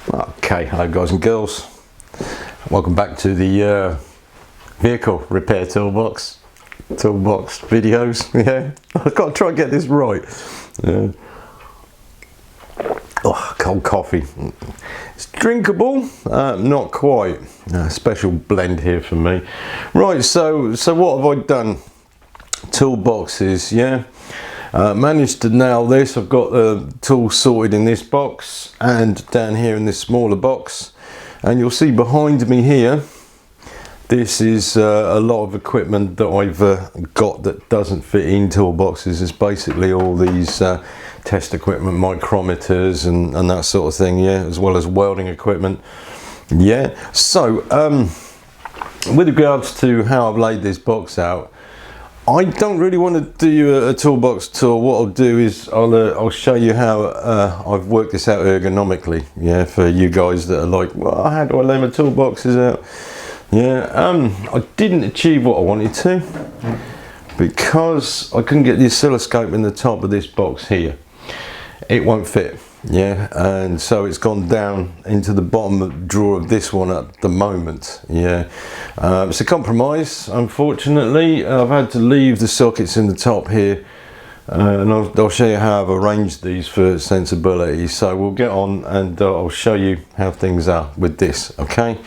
Okay, hello guys and girls, welcome back to the vehicle repair toolbox videos. Yeah, I've got to try and get this right. Oh, cold coffee. It's drinkable, not quite. A special blend here for me. Right, so what have I done? Toolboxes, yeah. Managed to nail this. I've got the tools sorted in this box and down here in this smaller box, and you'll see behind me here, this is a lot of equipment that I've got that doesn't fit in toolboxes. It's basically all these test equipment, micrometers and that sort of thing, yeah, as well as welding equipment. Yeah, so with regards to how I've laid this box out, I don't really want to do a toolbox tour. What I'll do is I'll show you how I've worked this out ergonomically, yeah, for you guys that are like, well, how do I lay my toolboxes out? Yeah, I didn't achieve what I wanted to because I couldn't get the oscilloscope in the top of this box here. It won't fit, yeah, and so it's gone down into the bottom drawer of this one at the moment. Yeah, it's a compromise. Unfortunately, I've had to leave the sockets in the top here, and I'll show you how I've arranged these for sensibility. So we'll get on and I'll show you how things are with this. Okay,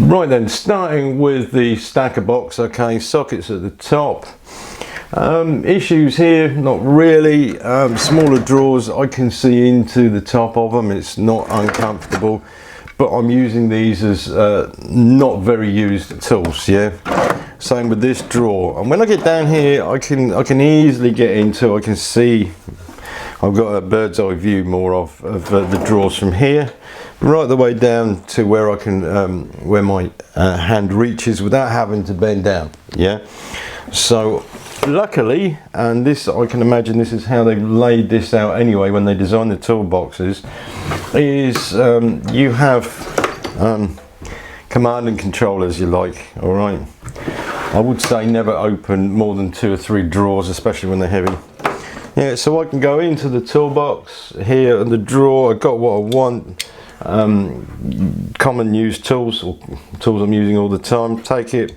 right then, starting with the stacker box. Okay, sockets at the top. Issues here, not really. Smaller drawers, I can see into the top of them. It's not uncomfortable, but I'm using these as not very used tools. Yeah, same with this drawer. And when I get down here, I can easily get into. I can see. I've got a bird's eye view more of the drawers from here, right the way down to where I can where my hand reaches without having to bend down. Yeah, so. Luckily, and this, I can imagine this is how they've laid this out anyway when they designed the toolboxes, is you have command and control as you like. All right, I would say never open more than 2 or 3 drawers, especially when they're heavy. Yeah, so I can go into the toolbox here in the drawer. I've got what I want, common use tools or tools I'm using all the time. Take it,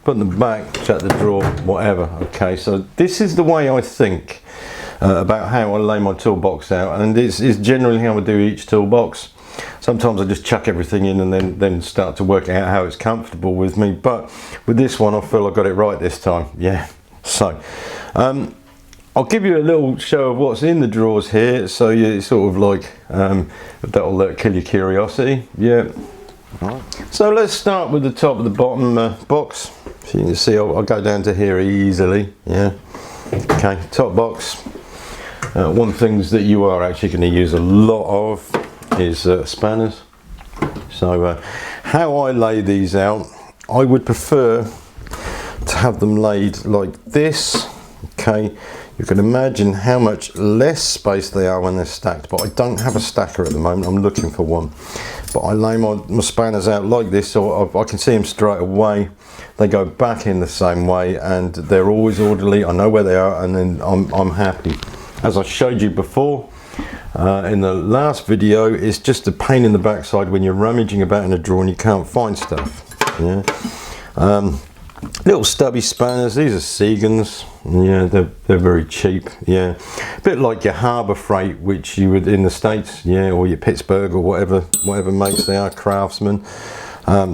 put in the back, shut the drawer, whatever. Okay, so this is the way I think about how I lay my toolbox out, and it's generally how I do each toolbox. Sometimes I just chuck everything in and then start to work out how it's comfortable with me, but with this one I feel I got it right this time. Yeah, so I'll give you a little show of what's in the drawers here, so you sort of like that'll kill your curiosity. Yeah. So let's start with the top of the bottom box. So you can see I'll go down to here easily. Yeah. Okay, top box. One of the things that you are actually going to use a lot of is spanners. So how I lay these out, I would prefer to have them laid like this. Okay, you can imagine how much less space they are when they're stacked, but I don't have a stacker at the moment. I'm looking for one. But I lay my spanners out like this, so I can see them straight away. They go back in the same way, and they're always orderly. I know where they are, and then I'm happy. As I showed you before in the last video, it's just a pain in the backside when you're rummaging about in a drawer and you can't find stuff. Yeah. Little stubby spanners. These are Seagans. Yeah, they're very cheap. Yeah, a bit like your Harbour Freight, which you would in the States. Yeah, or your Pittsburgh or whatever makes they are, Craftsman.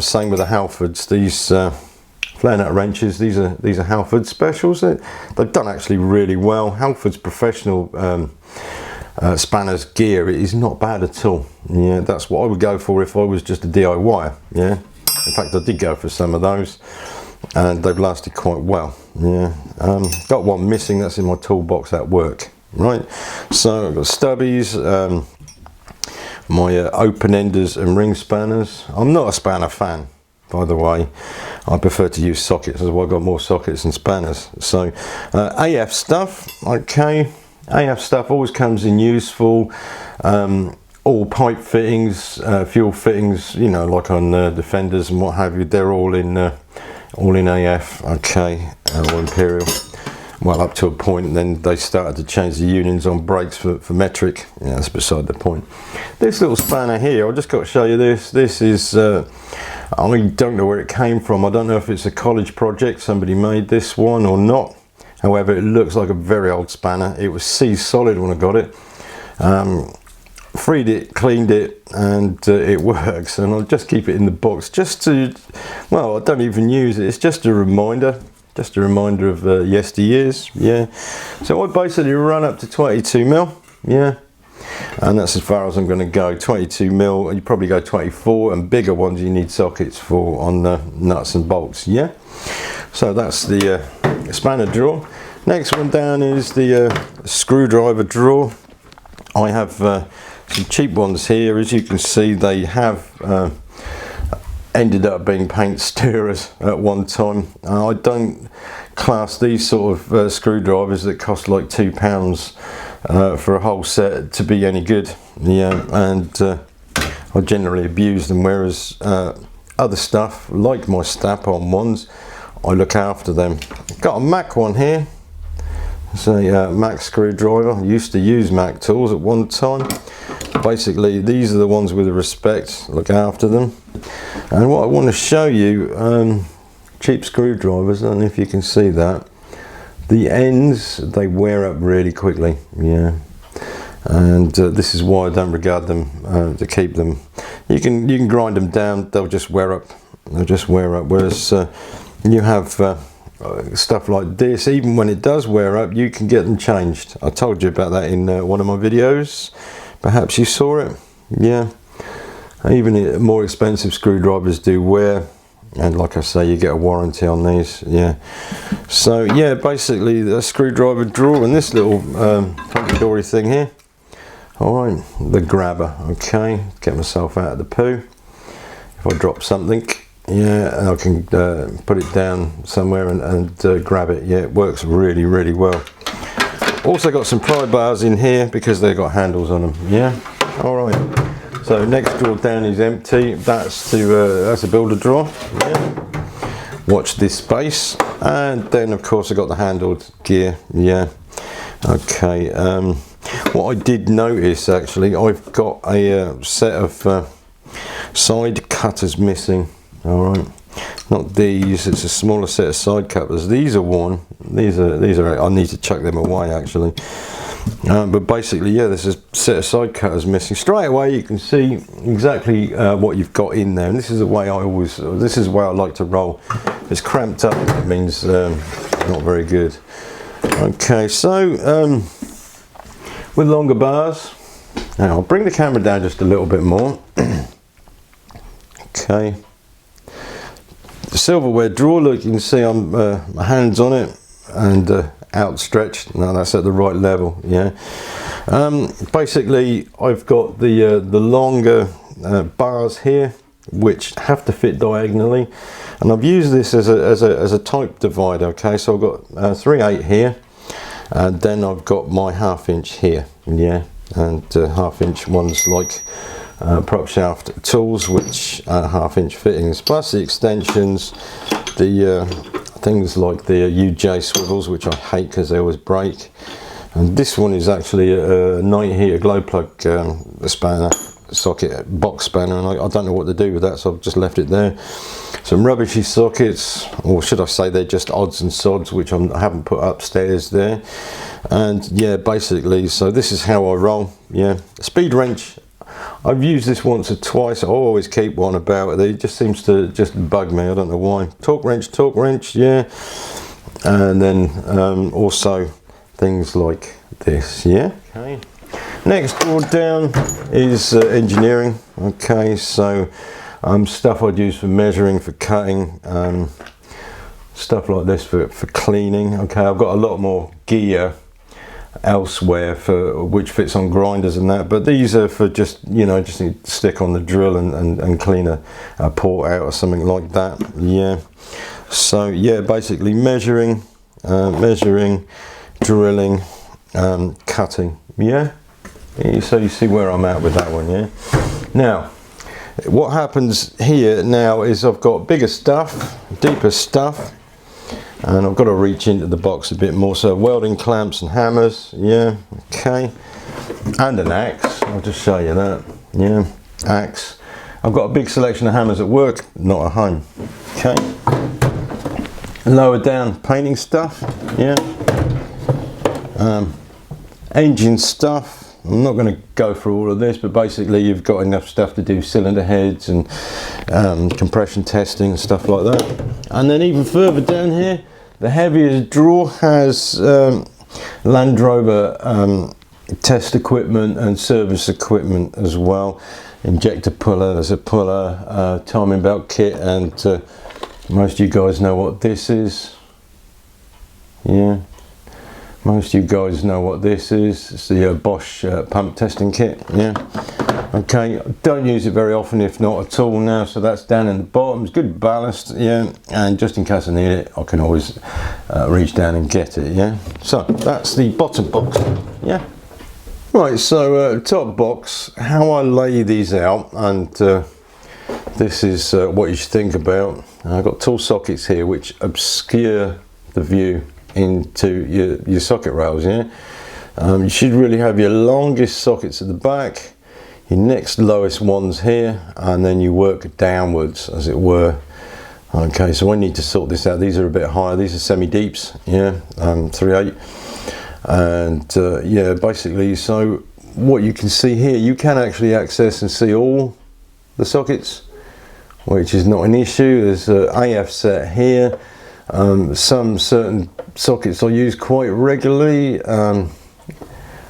Same with the Halfords. These flare nut wrenches. These are Halford specials. They've done actually really well. Halford's professional spanners gear is not bad at all. Yeah, that's what I would go for if I was just a DIYer. Yeah, in fact I did go for some of those, and they've lasted quite well. Yeah, got one missing, that's in my toolbox at work. Right, so I've got stubbies, my open enders and ring spanners. I'm not a spanner fan, by the way. I prefer to use sockets, as well. I've got more sockets than spanners. So AF stuff. Okay, AF stuff always comes in useful. All pipe fittings, fuel fittings, you know, like on Defenders and what have you, they're all in AF. Okay, or Imperial. well, up to a point, and then they started to change the unions on brakes for metric. Yeah, that's beside the point. This little spanner here, I just got to show you this. This is, I don't know where it came from. I don't know if it's a college project, somebody made this one or not. However, it looks like a very old spanner. It was C-solid when I got it. Freed it, cleaned it, and it works. And I'll just keep it in the box just to, well, I don't even use it. It's just a reminder. Just a reminder of yesteryears, yeah. So I basically run up to 22 mil, yeah. And that's as far as I'm going to go. 22 mil, you probably go 24, and bigger ones you need sockets for on the nuts and bolts, yeah. So that's the spanner drawer. Next one down is the screwdriver drawer. I have some cheap ones here. As you can see, they have ended up being paint stirrers at one time. I don't class these sort of screwdrivers that cost like £2 for a whole set to be any good, yeah, and I generally abuse them, whereas other stuff like my snap-on ones, I look after them. Got a Mac one here. It's a Mac screwdriver. I used to use Mac tools at one time. Basically, these are the ones with the respect, look after them. And what I want to show you, cheap screwdrivers, I don't know if you can see that. The ends, they wear up really quickly, yeah. And this is why I don't regard them to keep them. You can grind them down, they'll just wear up. They'll just wear up, whereas you have stuff like this, even when it does wear up, you can get them changed. I told you about that in one of my videos. Perhaps you saw it, yeah. Even more expensive screwdrivers do wear, and like I say, you get a warranty on these, yeah. So yeah, basically the screwdriver drawer and this little hunky-dory thing here. All right, the grabber, okay. Get myself out of the poo. If I drop something, yeah, I can put it down somewhere and grab it. Yeah, it works really, really well. Also got some pry bars in here because they've got handles on them, yeah. All right, so next drawer down is empty. That's a builder drawer, yeah. Watch this space. And then of course I got the handled gear, yeah. Okay, what I did notice actually, I've got a set of side cutters missing. All right, not these, it's a smaller set of side cutters. These are worn. These are I need to chuck them away actually. But basically, yeah, there's a set of side cutters missing. Straight away you can see exactly what you've got in there, and this is the way I like to roll. If it's cramped up, it means not very good. Okay, so with longer bars, now I'll bring the camera down just a little bit more. Okay, the silverware drawer, look, you can see my hands on it and outstretched. Now that's at the right level, yeah. Basically I've got the longer bars here which have to fit diagonally, and I've used this as a type divider. Okay, so I've got 3/8 here, and then I've got my 1/2 inch here, yeah, and 1/2 inch ones like prop shaft tools, which are 1/2 inch fittings, plus the extensions, the things like the UJ swivels, which I hate because they always break. And this one is actually a 90 heater glow plug spanner, socket box spanner, and I don't know what to do with that, so I've just left it there. Some rubbishy sockets, or should I say they're just odds and sods, which I haven't put upstairs there. And yeah, basically, so this is how I roll, yeah. Speed wrench, I've used this once or twice. I always keep one about it. It just seems to just bug me. I don't know why. Torque wrench, yeah. And then also things like this, yeah. Okay. Next drawer down is engineering. Okay, so stuff I'd use for measuring, for cutting, stuff like this for cleaning. Okay, I've got a lot more gear elsewhere for which fits on grinders and that, but these are for just, you know, just need to stick on the drill and clean a port out or something like that, yeah. So yeah, basically measuring, drilling, cutting, yeah. So you see where I'm at with that one, yeah. Now what happens here now is I've got bigger stuff, deeper stuff, and I've got to reach into the box a bit more. So welding clamps and hammers, yeah, okay, and an axe. I'll just show you that, yeah, axe. I've got a big selection of hammers at work, not at home. Okay, lower down, painting stuff, yeah, engine stuff. I'm not going to go through all of this, but basically you've got enough stuff to do cylinder heads and compression testing and stuff like that. And then even further down here, the heaviest drawer has Land Rover test equipment and service equipment as well. Injector puller, there's a puller, timing belt kit, and most of you guys know what this is. Yeah. Most of you guys know what this is. It's the Bosch pump testing kit, yeah. Okay, don't use it very often, if not at all now, so that's down in the bottom. It's good ballast, yeah, and just in case I need it, I can always reach down and get it, yeah. So that's the bottom box, yeah. Right, so top box, how I lay these out, and this is what you should think about. I've got tool sockets here which obscure the view into your socket rails, yeah. You should really have your longest sockets at the back, your next lowest ones here, and then you work downwards, as it were. Okay, so I need to sort this out. These are a bit higher. These are semi-deeps, yeah, 3/8, and yeah, basically, so what you can see here, you can actually access and see all the sockets, which is not an issue. There's a AF set here. Some certain sockets I use quite regularly,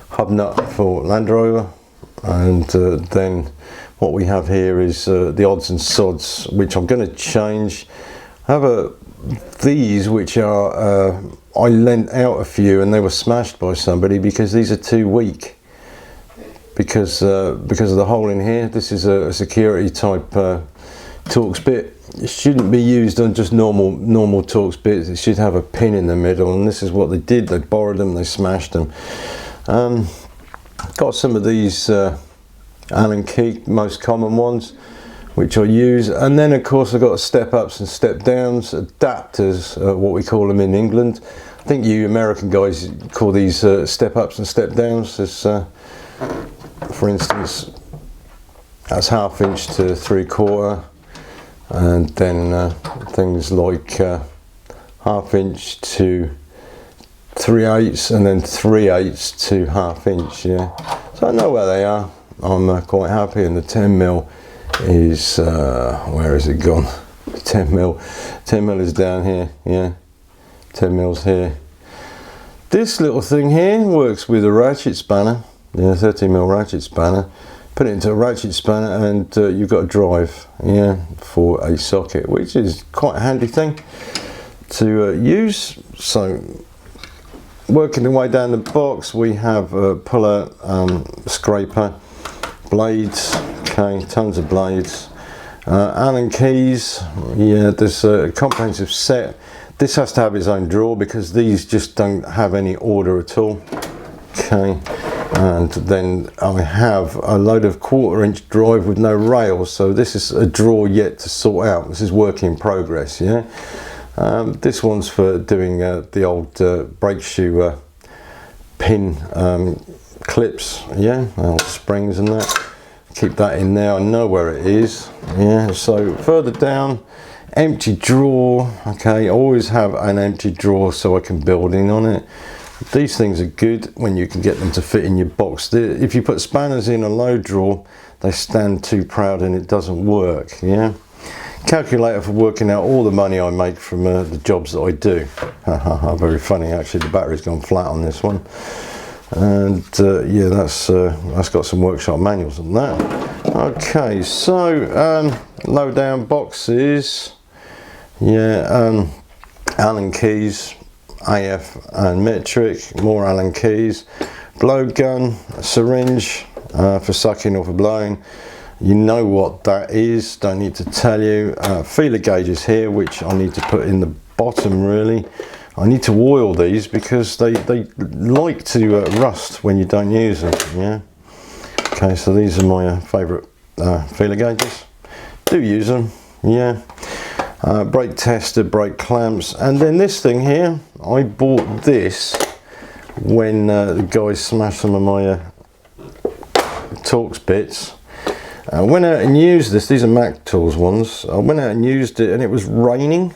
hub nut for Land Rover, and then what we have here is the odds and sods, which I'm going to change. I have these which are, I lent out a few and they were smashed by somebody because these are too weak, because of the hole in here. This is a security type Torx bit. It shouldn't be used on just normal Torx bits. It should have a pin in the middle, and this is what they did. They borrowed them, they smashed them. Got some of these Allen key, most common ones, which I use, and then of course I've got step ups and step downs, adapters, what we call them in England. I think you American guys call these step ups and step downs. There's, for instance, that's 1/2 inch to 3/4. And then things like 1/2 inch to 3/8, and then 3/8 to 1/2 inch, yeah. So I know where they are. I'm quite happy, and the 10mm is, where has it gone? 10mm is down here, yeah. 10mm here. This little thing here works with a ratchet spanner, yeah, 13mm ratchet spanner. Put it into a ratchet spanner, and you've got a drive, yeah, for a socket, which is quite a handy thing to use. So working the way down the box, we have a puller, scraper, blades, okay, tons of blades, Allen keys, yeah, there's a comprehensive set. This has to have its own drawer because these just don't have any order at all, okay. And then I have a load of 1/4 inch drive with no rails, so this is a drawer yet to sort out. This is work in progress, yeah. This one's for doing the old brake shoe pin clips, yeah, springs and that. Keep that in there, I know where it is, yeah. So further down, empty drawer, okay, I always have an empty drawer so I can build in on it. These things are good when you can get them to fit in your box. If you put spanners in a low drawer, they stand too proud and it doesn't work, yeah. Calculator for working out all the money I make from the jobs that I do. Very funny, actually. The battery's gone flat on this one, and yeah, that's got some workshop manuals on that. Okay, so low down boxes, yeah, Allen keys, AF and metric, more Allen keys, blowgun, a syringe for sucking or for blowing. You know what that is, don't need to tell you. Feeler gauges here, which I need to put in the bottom really. I need to oil these because they like to rust when you don't use them, yeah. Okay, so these are my favourite feeler gauges. Do use them, yeah. brake tester, brake clamps, and then this thing here, I bought this when the guys smashed some of my Torx bits. I went out and used this. These are Mac Tools ones. I went out and used it and it was raining,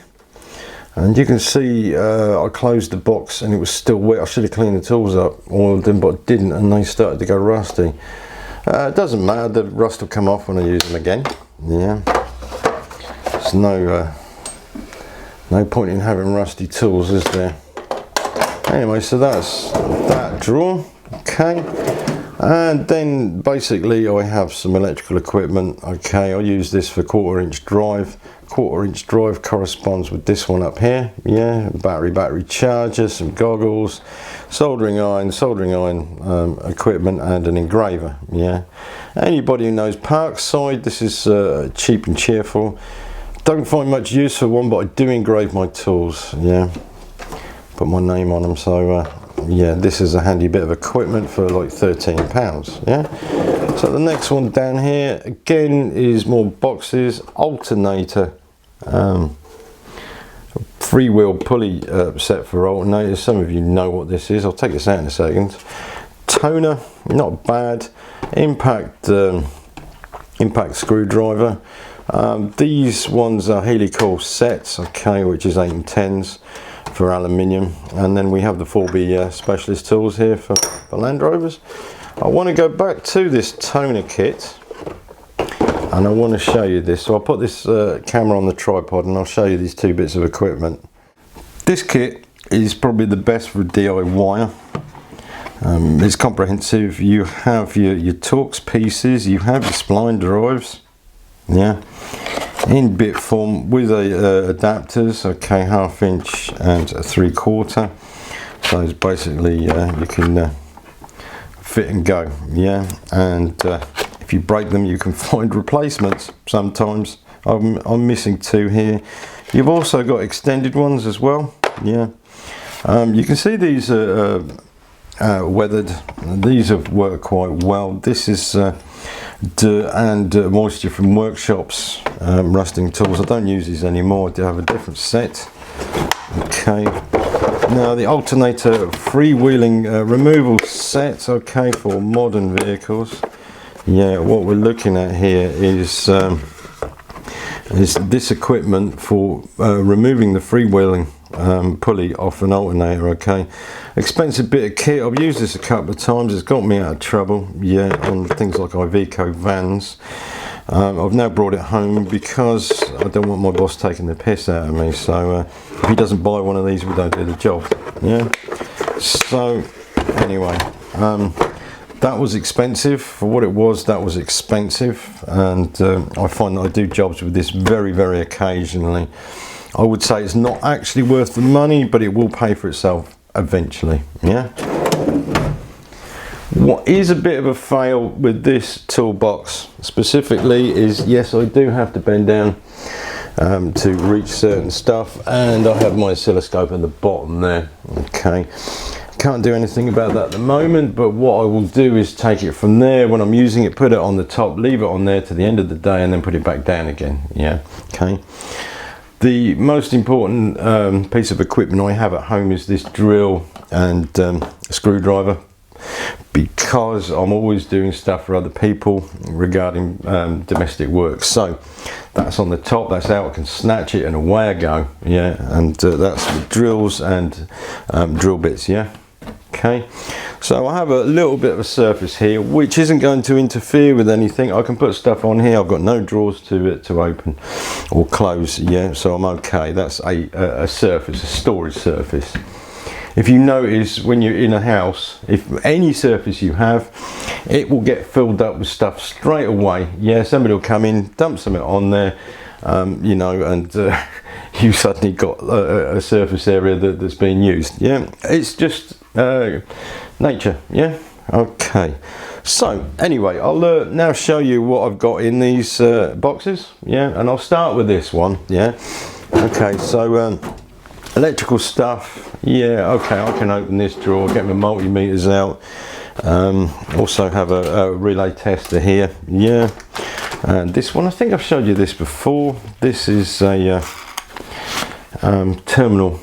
and you can see I closed the box and it was still wet. I should have cleaned the tools up, oiled them, but I didn't, and they started to go rusty. It doesn't matter, the rust will come off when I use them again. Yeah, there's no point in having rusty tools, is there? Anyway, so that's that drawer. Okay, and then basically I have some electrical equipment. Okay, I use this for quarter-inch drive. Quarter-inch drive corresponds with this one up here. Yeah, battery charger, some goggles, soldering iron equipment, and an engraver. Yeah, anybody who knows Parkside, this is cheap and cheerful. Don't find much use for one, but I do engrave my tools. Yeah, put my name on them. So yeah, this is a handy bit of equipment for like £13. Yeah. So the next one down here again is more boxes, alternator, freewheel pulley set for alternators. Some of you know what this is. I'll take this out in a second. Toner, not bad. Impact screwdriver. These ones are helical sets, okay, which is 8 and 10s for aluminium, and then we have the 4B specialist tools here for Land Rovers. I want to go back to this toner kit and I want to show you this. So I'll put this camera on the tripod and I'll show you these two bits of equipment. This kit is probably the best for DIY. It's comprehensive. You have your Torx pieces, you have your spline drives, yeah, in bit form with adapters, okay, 1/2 inch and 3/4. So it's basically you can fit and go, yeah, and if you break them you can find replacements sometimes. I'm missing 2 here. You've also got extended ones as well, yeah. You can see these are weathered. These have worked quite well. This is dirt and moisture from workshops, rusting tools. I don't use these anymore. I do have a different set. Okay, now the alternator freewheeling removal set, okay, for modern vehicles. Yeah, what we're looking at here is this equipment for removing the freewheeling pulley off an alternator. Okay, expensive bit of kit. I've used this a couple of times. It's got me out of trouble, yeah, on things like Iveco vans. I've now brought it home because I don't want my boss taking the piss out of me. So if he doesn't buy one of these, we don't do the job. Yeah. So anyway, that was expensive for what it was. That was expensive, and I find that I do jobs with this very, very occasionally. I would say it's not actually worth the money, but it will pay for itself eventually. Yeah. What is a bit of a fail with this toolbox specifically is, yes, I do have to bend down to reach certain stuff, and I have my oscilloscope at the bottom there. Okay, can't do anything about that at the moment, but what I will do is take it from there when I'm using it, put it on the top, leave it on there to the end of the day, and then put it back down again. Yeah. Okay. The most important piece of equipment I have at home is this drill and screwdriver, because I'm always doing stuff for other people regarding domestic work. So that's on the top, that's out, I can snatch it and away I go. Yeah, and that's the drills and drill bits. Yeah. Okay, so I have a little bit of a surface here which isn't going to interfere with anything. I can put stuff on here. I've got no drawers to open or close. Yeah, so I'm okay. That's a surface, a storage surface. If you notice when you're in a house, if any surface you have, it will get filled up with stuff straight away. Yeah, somebody will come in, dump something on there, you know, and you suddenly got a surface area that's being used. Yeah, it's just nature. Yeah. Okay, so anyway, I'll now show you what I've got in these boxes. Yeah, and I'll start with this one. Yeah. Okay, so electrical stuff. Yeah, okay, I can open this drawer, get my multimeters out. Also have a relay tester here. Yeah, and this one, I think I've showed you this before. This is a terminal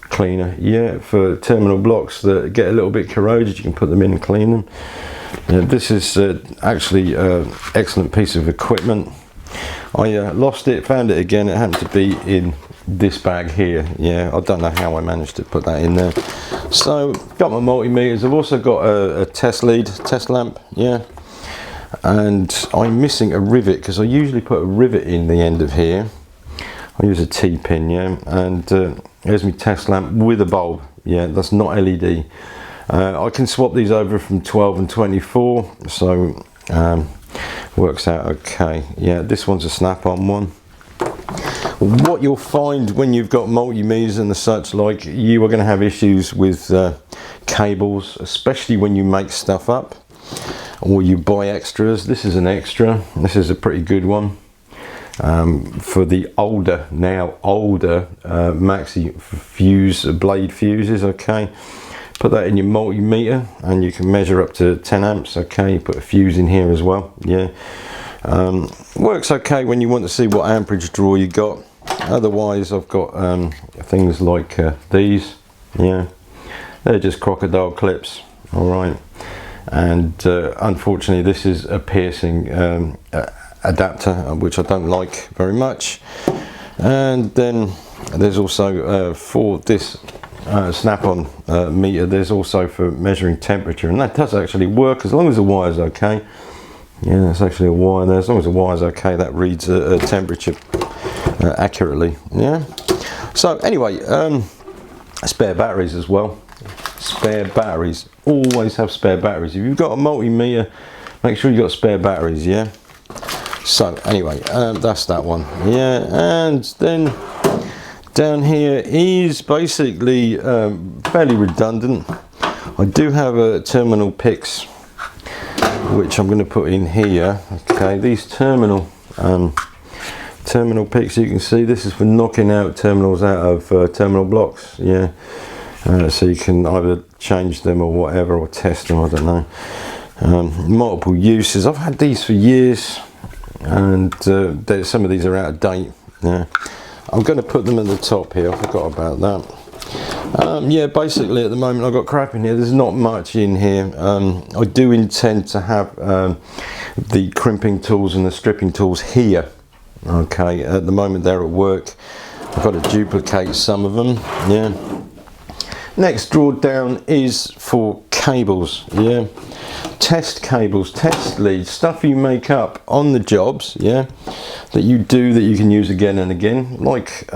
cleaner, yeah, for terminal blocks that get a little bit corroded. You can put them in and clean them. Yeah, this is actually an excellent piece of equipment. I lost it, found it again. It happened to be in this bag here. Yeah, I don't know how I managed to put that in there. So got my multimeters. I've also got a test lamp, yeah, and I'm missing a rivet because I usually put a rivet in the end of here. I use a T-pin, yeah, and there's my test lamp with a bulb. Yeah, that's not LED. I can swap these over from 12 and 24, so works out okay. Yeah, this one's a snap-on one. What you'll find when you've got multimeters and the such like, you are going to have issues with cables, especially when you make stuff up or you buy extras. This is an extra. This is a pretty good one for the older maxi fuse blade fuses. Okay, put that in your multimeter and you can measure up to 10 amps. Okay, you put a fuse in here as well. Yeah, works okay when you want to see what amperage draw you got. Otherwise I've got things like these. Yeah, they're just crocodile clips. All right, and unfortunately this is a piercing adapter, which I don't like very much. And then there's also for this snap-on meter, there's also for measuring temperature, and that does actually work as long as the wire's okay. Yeah, that's actually a wire there. As long as the wire's okay, that reads a temperature accurately. Yeah, so anyway, spare batteries as well. Spare batteries, always have spare batteries. If you've got a multimeter, make sure you've got spare batteries. Yeah, so anyway, that's that one. Yeah, and then down here is basically fairly redundant. I do have a terminal picks which I'm going to put in here. Okay, these terminal picks, you can see this is for knocking out terminals out of terminal blocks. Yeah, so you can either change them or whatever, or test them, I don't know. Multiple uses. I've had these for years, and some of these are out of date. Yeah, I'm going to put them at the top here. I forgot about that. Yeah, basically at the moment I've got crap in here. There's not much in here. I do intend to have the crimping tools and the stripping tools here. Okay, at the moment they're at work. I've got to duplicate some of them. Yeah. Next drawer down is for cables. Yeah, test cables, test leads, stuff you make up on the jobs. Yeah, that you do that you can use again and again. Like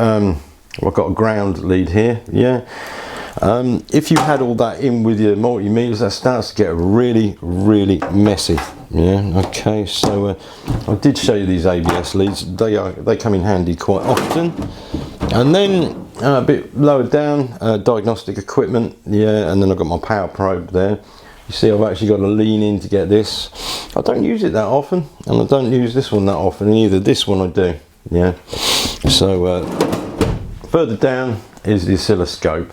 I've got a ground lead here. Yeah, if you had all that in with your multimeters, that starts to get really messy. Yeah, okay, so I did show you these ABS leads. They come in handy quite often. And then a bit lower down, diagnostic equipment. Yeah, and then I've got my power probe there. You see, I've actually got to lean in to get this. I don't use it that often, and I don't use this one that often either. This one I do. Yeah, so further down is the oscilloscope.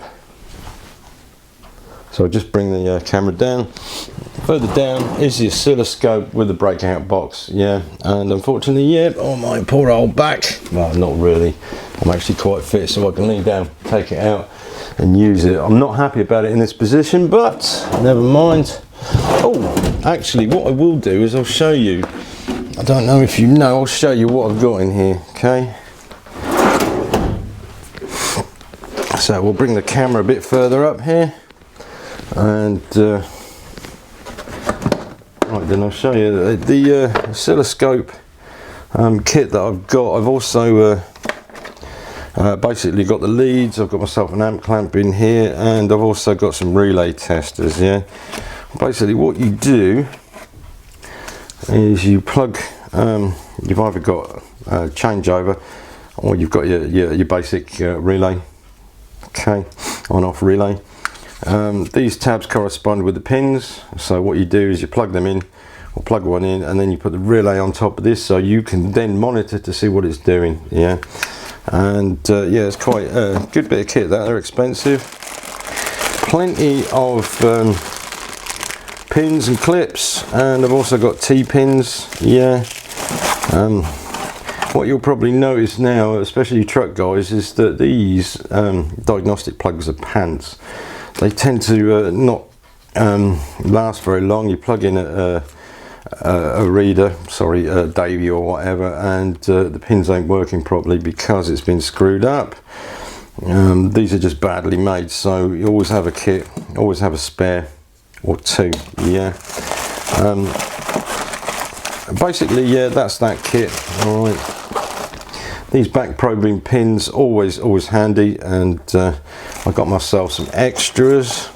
So I'll just bring the camera down. Further down is the oscilloscope with the breakout box. Yeah, and unfortunately, yeah, oh my poor old back. Well, not really. I'm actually quite fit, so I can lean down, take it out and use it. I'm not happy about it in this position, but never mind. Oh, actually what I will do is I'll show you. I don't know if you know, I'll show you what I've got in here, okay? So we'll bring the camera a bit further up here, and right, then I'll show you the oscilloscope kit that I've got. I've also basically got the leads. I've got myself an amp clamp in here, and I've also got some relay testers. Yeah, basically what you do is you plug, you've either got a changeover or you've got your basic relay. Okay, on off relay. These tabs correspond with the pins, so what you do is you plug them in, or plug one in, and then you put the relay on top of this, so you can then monitor to see what it's doing. Yeah, and yeah, it's quite a good bit of kit. That they're expensive. Plenty of pins and clips, and I've also got T-pins. Yeah. what you'll probably notice now, especially you truck guys, is that these diagnostic plugs are pants. They tend to not last very long. You plug in a reader, sorry, Davy or whatever, and the pins ain't working properly because it's been screwed up. These are just badly made, so you always have a kit, always have a spare or two. Yeah. Basically, yeah, that's that kit. All right. These back probing pins always handy, and I got myself some extras.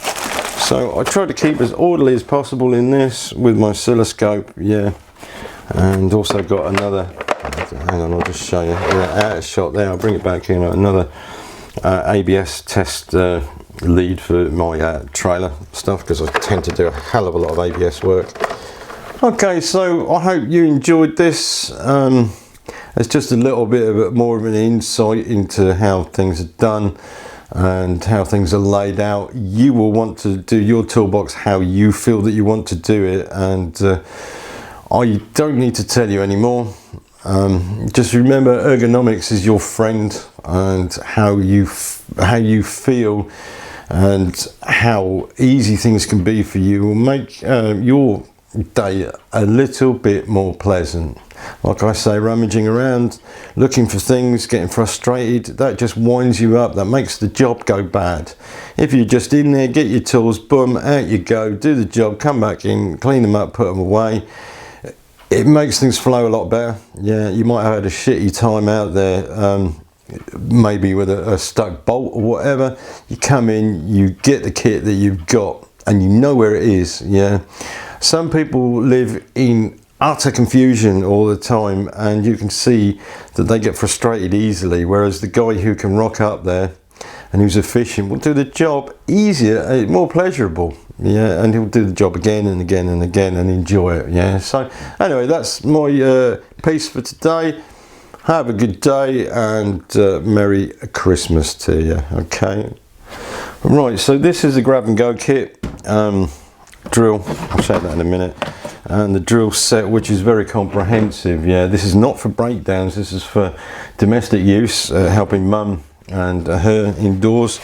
So I try to keep as orderly as possible in this with my oscilloscope. Yeah, and also got another. Hang on, I'll just show you. Yeah, out of shot there. I'll bring it back in. Another ABS test lead for my trailer stuff, because I tend to do a hell of a lot of ABS work. Okay, so I hope you enjoyed this. It's just a little bit more of an insight into how things are done and how things are laid out. You will want to do your toolbox how you feel that you want to do it, and I don't need to tell you anymore. Just remember, ergonomics is your friend, and how you feel and how easy things can be for you will make your day a little bit more pleasant. Like I say, rummaging around, looking for things, getting frustrated, that just winds you up. That makes the job go bad. If you're just in there, get your tools, boom, out you go, do the job, come back in, clean them up, put them away. It makes things flow a lot better. Yeah, you might have had a shitty time out there, maybe with a stuck bolt or whatever. You come in, you get the kit that you've got, and you know where it is. Yeah. Some people live in utter confusion all the time, and you can see that they get frustrated easily, whereas the guy who can rock up there and who's efficient will do the job easier, more pleasurable. Yeah, and he'll do the job again and again and again and enjoy it. Yeah, so anyway, that's my piece for today. Have a good day, and Merry Christmas to you. Okay, right, so this is a grab and go kit. Drill, I'll show that in a minute, and the drill set, which is very comprehensive. Yeah, this is not for breakdowns, this is for domestic use, helping mum and her indoors.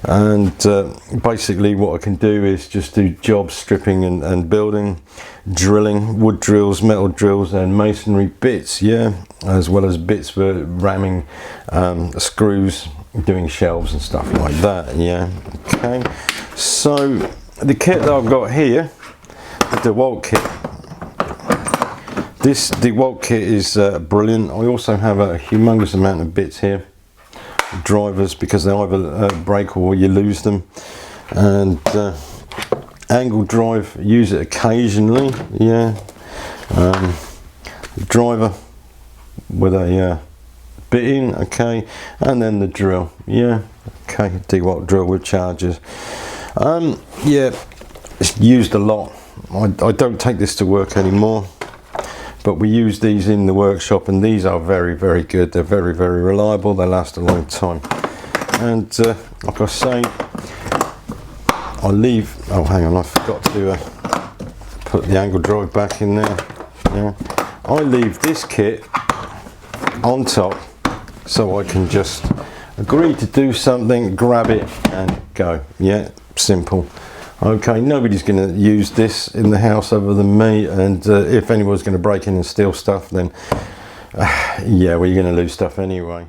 And basically what I can do is just do job stripping and building, drilling, wood drills, metal drills, and masonry bits. Yeah, as well as bits for ramming screws, doing shelves and stuff like that. Yeah. Okay, so the kit that I've got here, the DeWalt kit. This DeWalt kit is brilliant. I also have a humongous amount of bits here, drivers, because they either break or you lose them, and angle drive, use it occasionally. Yeah, driver with a bit in. Okay, and then the drill. Yeah, okay, DeWalt drill with chargers. Yeah, it's used a lot. I don't take this to work anymore, but we use these in the workshop, and these are very good. They're very reliable. They last a long time. And like I say, I leave, oh hang on, I forgot to put the angle drive back in there. Yeah, I leave this kit on top so I can just agree to do something, grab it and go. Yeah, simple. Okay, nobody's going to use this in the house other than me, and if anyone's going to break in and steal stuff, then yeah, well, you're going to lose stuff anyway.